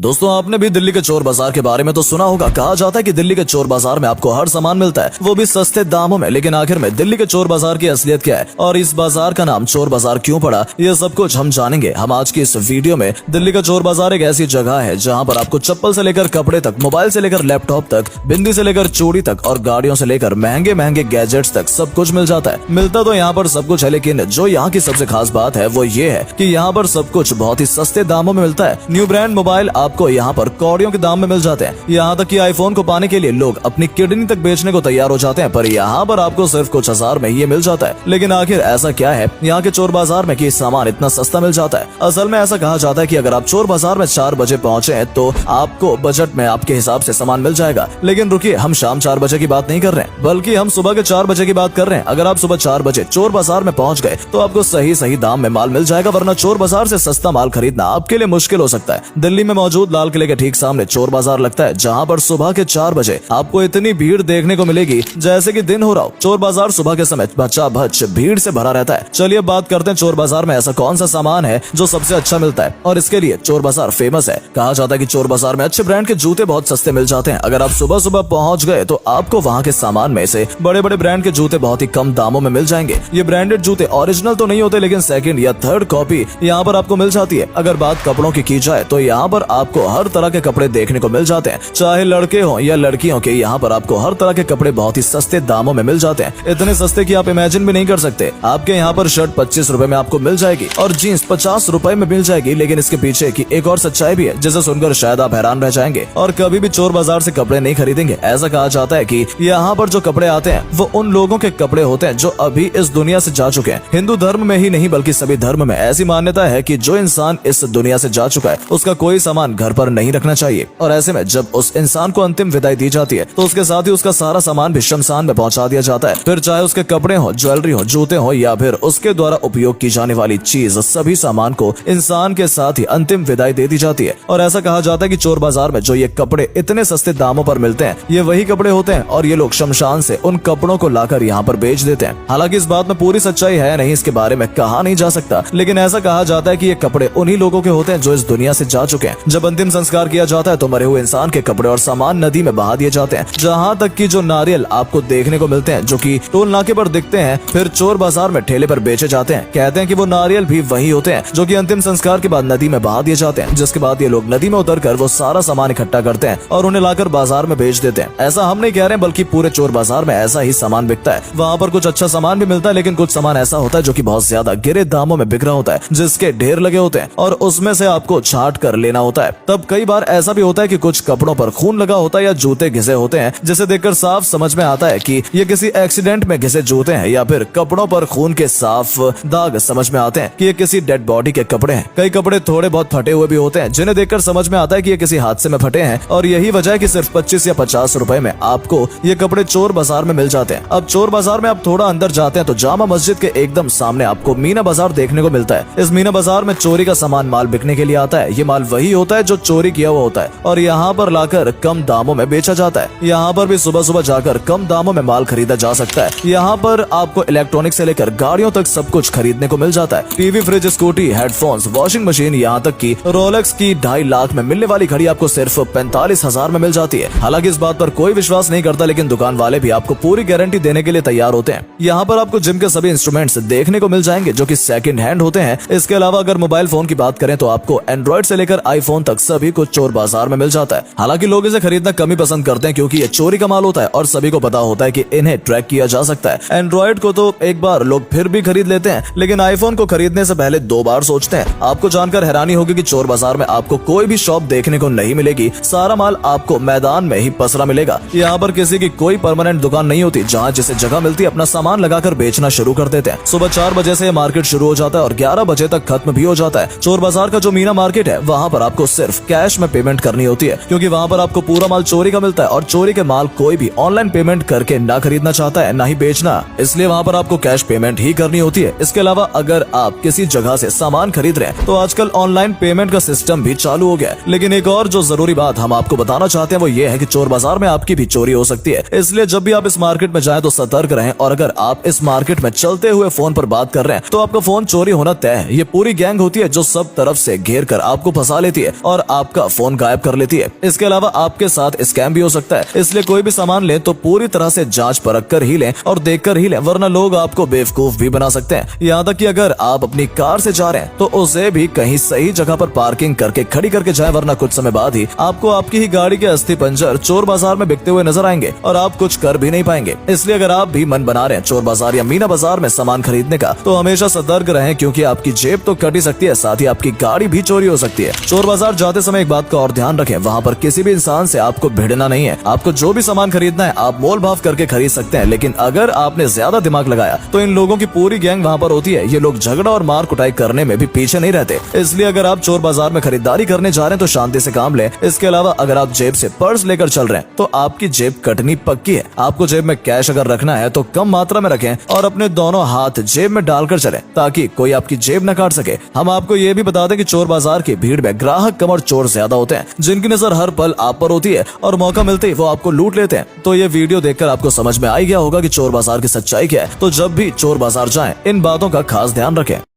दोस्तों आपने भी दिल्ली के चोर बाजार के बारे में तो सुना होगा। कहा जाता है कि दिल्ली के चोर बाजार में आपको हर सामान मिलता है, वो भी सस्ते दामों में। लेकिन आखिर में दिल्ली के चोर बाजार की असलियत क्या है और इस बाजार का नाम चोर बाजार क्यों पड़ा, ये सब कुछ हम जानेंगे हम आज की इस वीडियो में। दिल्ली का चोर बाजार एक ऐसी जगह है जहाँ पर आपको चप्पल से लेकर कपड़े तक, मोबाइल से लेकर लैपटॉप तक, बिंदी से लेकर चूड़ी तक और गाड़ियों से लेकर महंगे महंगे गैजेट्स तक सब कुछ मिल जाता है। मिलता तो यहाँ पर सब कुछ है, लेकिन जो यहाँ की सबसे खास बात है वो ये है कि यहाँ पर सब कुछ बहुत ही सस्ते दामों में मिलता है। न्यू ब्रांड मोबाइल आपको यहाँ पर कौड़ियों के दाम में मिल जाते हैं। यहाँ तक कि आईफोन को पाने के लिए लोग अपनी किडनी तक बेचने को तैयार हो जाते हैं, पर यहाँ पर आपको सिर्फ कुछ हजार में ही ये मिल जाता है। लेकिन आखिर ऐसा क्या है यहाँ के चोर बाजार में कि सामान इतना सस्ता मिल जाता है? असल में ऐसा कहा जाता है कि अगर आप चोर बाजार में 4 बजे पहुंचे हैं तो आपको बजट में आपके हिसाब से सामान मिल जाएगा। लेकिन रुकिए, हम शाम 4 बजे की बात नहीं कर रहे हैं, बल्कि हम सुबह के 4 बजे की बात कर रहे हैं। अगर आप सुबह 4 बजे चोर बाजार में पहुंच गए तो आपको सही दाम में माल मिल जाएगा, वरना चोर बाजार से सस्ता माल खरीदना आपके लिए मुश्किल हो सकता है। दिल्ली में मौजूद लाल किले के ठीक सामने चोर बाजार लगता है, जहाँ पर सुबह के 4 बजे आपको इतनी भीड़ देखने को मिलेगी जैसे कि दिन हो रहा हो। चोर बाजार सुबह के समय बचा बच भीड़ से भरा रहता है। चलिए बात करते हैं चोर बाजार में ऐसा कौन सा सामान है जो सबसे अच्छा मिलता है और इसके लिए चोर बाजार फेमस है। कहा जाता है कि चोर बाजार में अच्छे ब्रांड के जूते बहुत सस्ते मिल जाते हैं। अगर आप सुबह सुबह पहुंच गए तो आपको वहां के सामान में से बड़े बड़े ब्रांड के जूते बहुत ही कम दामों में मिल जाएंगे। ये ब्रांडेड जूते ओरिजिनल तो नहीं होते, लेकिन सेकंड या थर्ड कॉपी यहाँ पर आपको मिल जाती है। अगर बात कपड़ों की जाए तो यहाँ पर आपको हर तरह के कपड़े देखने को मिल जाते हैं, चाहे लड़के हो या लड़कियों के। यहाँ पर आपको हर तरह के कपड़े बहुत ही सस्ते दामों में मिल जाते हैं, इतने सस्ते कि आप इमेजिन भी नहीं कर सकते। आपके यहाँ पर शर्ट 25 रुपए में आपको मिल जाएगी और जीन्स 50 रुपए में मिल जाएगी। लेकिन इसके पीछे की एक और सच्चाई भी है जिसे सुनकर शायद आप हैरान रह जाएंगे और कभी भी चोर बाजार से कपड़े नहीं खरीदेंगे। ऐसा कहा जाता है कि यहाँ पर जो कपड़े आते हैं वो उन लोगों के कपड़े होते हैं जो अभी इस दुनिया से जा चुके हैं। हिंदू धर्म में ही नहीं बल्कि सभी धर्म में ऐसी मान्यता है कि जो इंसान इस दुनिया से जा चुका है उसका कोई सामान घर पर नहीं रखना चाहिए। और ऐसे में जब उस इंसान को अंतिम विदाई दी जाती है तो उसके साथ ही उसका सारा सामान भी शमशान में पहुंचा दिया जाता है। फिर चाहे उसके कपड़े हो, ज्वेलरी हो, जूते हो या फिर उसके द्वारा उपयोग की जाने वाली चीज, सभी सामान को इंसान के साथ ही अंतिम विदाई दे दी जाती है। और ऐसा कहा जाता है कि चोर बाजार में जो ये कपड़े इतने सस्ते दामों पर मिलते हैं ये वही कपड़े होते हैं और ये लोग शमशान से उन कपड़ों को लाकर यहाँ पर बेच देते हैं। हालांकि इस बात में पूरी सच्चाई है नहीं, इसके बारे में कहा नहीं जा सकता, लेकिन ऐसा कहा जाता है कि ये कपड़े उन्हीं लोगों के होते हैं जो इस दुनिया से जा चुके हैं। जब अंतिम संस्कार किया जाता है तो मरे हुए इंसान के कपड़े और सामान नदी में बहा दिए जाते हैं। जहाँ तक कि जो नारियल आपको देखने को मिलते हैं जो कि टोल नाके पर दिखते हैं, फिर चोर बाजार में ठेले पर बेचे जाते हैं। कहते हैं कि वो नारियल भी वही होते हैं जो कि अंतिम संस्कार के बाद नदी में बहा दिए जाते हैं, जिसके बाद ये लोग नदी में उतरकर वो सारा सामान इकट्ठा करते हैं और उन्हें लाकर बाजार में बेच देते हैं। ऐसा हम नहीं कह रहे हैं, बल्कि पूरे चोर बाजार में ऐसा ही सामान बिकता है। वहाँ पर कुछ अच्छा सामान भी मिलता है, लेकिन कुछ सामान ऐसा होता है जो कि बहुत ज्यादा गिरे दामों में बिक रहा होता है, जिसके ढेर लगे होते हैं और उसमें से आपको छांट कर लेना होता है। तब कई बार ऐसा भी होता है कि कुछ कपड़ों पर खून लगा होता है या जूते घिसे होते हैं, जिसे देखकर साफ समझ में आता है कि ये किसी एक्सीडेंट में घिसे जूते हैं, या फिर कपड़ों पर खून के साफ दाग समझ में आते हैं कि ये किसी डेड बॉडी के कपड़े हैं। कई कपड़े थोड़े बहुत फटे हुए भी होते हैं, जिन्हें देखकर समझ में आता है कि ये किसी हादसे में फटे हैं। और यही वजह है कि सिर्फ 25 या 50 रुपए में आपको ये कपड़े चोर बाजार में मिल जाते हैं। अब चोर बाजार में आप थोड़ा अंदर जाते हैं तो जामा मस्जिद के एकदम सामने आपको मीना बाजार देखने को मिलता है। इस मीना बाजार में चोरी का सामान माल बिकने के लिए आता है। ये माल वही होता है जो चोरी किया हुआ होता है और यहाँ पर लाकर कम दामों में बेचा जाता है। यहाँ पर भी सुबह सुबह जाकर कम दामों में माल खरीदा जा सकता है। यहाँ पर आपको इलेक्ट्रॉनिक से लेकर गाड़ियों तक सब कुछ खरीदने को मिल जाता है। TV, fridge, scooty, headphones, washing machine, यहाँ तक कि रोलेक्स की 2.5 लाख में मिलने वाली घड़ी आपको सिर्फ 45,000 में मिल जाती है। हालांकि इस बात पर कोई विश्वास नहीं करता, लेकिन दुकान वाले भी आपको पूरी गारंटी देने के लिए तैयार होते हैं। यहाँ पर आपको जिम के सभी इंस्ट्रूमेंट्स देखने को मिल जाएंगे जो कि सेकंड हैंड होते हैं। इसके अलावा अगर मोबाइल फोन की बात करें तो आपको एंड्रॉइड से लेकर आईफोन तक सभी कुछ चोर बाजार में मिल जाता है। हालांकि लोग इसे खरीदना कम ही पसंद करते हैं क्योंकि ये चोरी का माल होता है और सभी को पता होता है कि इन्हें ट्रैक किया जा सकता है। एंड्रॉइड को तो एक बार लोग फिर भी खरीद लेते हैं, लेकिन आईफोन को खरीदने से पहले 2 बार सोचते हैं। आपको जानकर हैरानी होगी कि चोर बाजार में आपको कोई भी शॉप देखने को नहीं मिलेगी। सारा माल आपको मैदान में ही पसरा मिलेगा। यहाँ पर किसी की कोई परमानेंट दुकान नहीं होती, जहाँ जिसे जगह मिलती है अपना सामान लगाकर बेचना शुरू कर देते हैं। सुबह 4 बजे से मार्केट शुरू हो जाता है और 11 बजे तक खत्म भी हो जाता है। चोर बाजार का जो मीना मार्केट है वहाँ पर आपको सिर्फ कैश में पेमेंट करनी होती है, क्योंकि वहाँ पर आपको पूरा माल चोरी का मिलता है और चोरी के माल कोई भी ऑनलाइन पेमेंट करके ना खरीदना चाहता है ना ही बेचना, इसलिए वहाँ पर आपको कैश पेमेंट ही करनी होती है। इसके अलावा अगर आप किसी जगह से सामान खरीद रहे हैं तो आजकल ऑनलाइन पेमेंट का सिस्टम भी चालू हो गया है। लेकिन एक और जो जरूरी बात हम आपको बताना चाहते हैं वो ये है कि चोर बाजार में आपकी भी चोरी हो सकती है, इसलिए जब भी आप इस मार्केट में जाएं तो सतर्क रहें। और अगर आप इस मार्केट में चलते हुए फोन पर बात कर रहे हैं तो आपका फोन चोरी होना तय है। ये पूरी गैंग होती है जो सब तरफ से घेर कर आपको फंसा लेती है और और आपका फोन गायब कर लेती है। इसके अलावा आपके साथ स्कैम भी हो सकता है, इसलिए कोई भी सामान लें तो पूरी तरह से जांच परख कर ही लें और देख कर ही लें, वरना लोग आपको बेवकूफ भी बना सकते हैं। यहाँ तक कि अगर आप अपनी कार से जा रहे हैं तो उसे भी कहीं सही जगह पर पार्किंग करके खड़ी करके जाएं, वरना कुछ समय बाद ही आपको आपकी ही गाड़ी के अस्थि पंजर चोर बाजार में बिकते हुए नजर आएंगे और आप कुछ कर भी नहीं पाएंगे। इसलिए अगर आप भी मन बना रहे हैं चोर बाजार या मीना बाजार में सामान खरीदने का, तो हमेशा सतर्क रहें, क्योंकि आपकी जेब तो कट ही सकती है, साथ ही आपकी गाड़ी भी चोरी हो सकती है। चोर बाजार जाते समय एक बात का और ध्यान रखें, वहाँ पर किसी भी इंसान से आपको भिड़ना नहीं है। आपको जो भी सामान खरीदना है आप मोल भाव करके खरीद सकते हैं, लेकिन अगर आपने ज्यादा दिमाग लगाया तो इन लोगों की पूरी गैंग वहाँ पर होती है। ये लोग झगड़ा और मार कुटाई करने में भी पीछे नहीं रहते। इसलिए अगर आप चोर बाजार में खरीदारी करने जा रहे हैं तो शांति से काम लें। इसके अलावा अगर आप जेब से पर्स लेकर चल रहे हैं तो आपकी जेब कटनी पक्की है। आपको जेब में कैश अगर रखना है तो कम मात्रा में रखें और अपने दोनों हाथ जेब में डालकर चलें, ताकि कोई आपकी जेब न काट सके। हम आपको ये भी बता दें कि चोर बाजार की भीड़ में ग्राहक कम और चोर ज्यादा होते हैं, जिनकी नजर हर पल आप पर होती है और मौका मिलते ही वो आपको लूट लेते हैं। तो ये वीडियो देखकर आपको समझ में आ गया होगा कि चोर बाजार की सच्चाई क्या है। तो जब भी चोर बाजार जाएं, इन बातों का खास ध्यान रखें।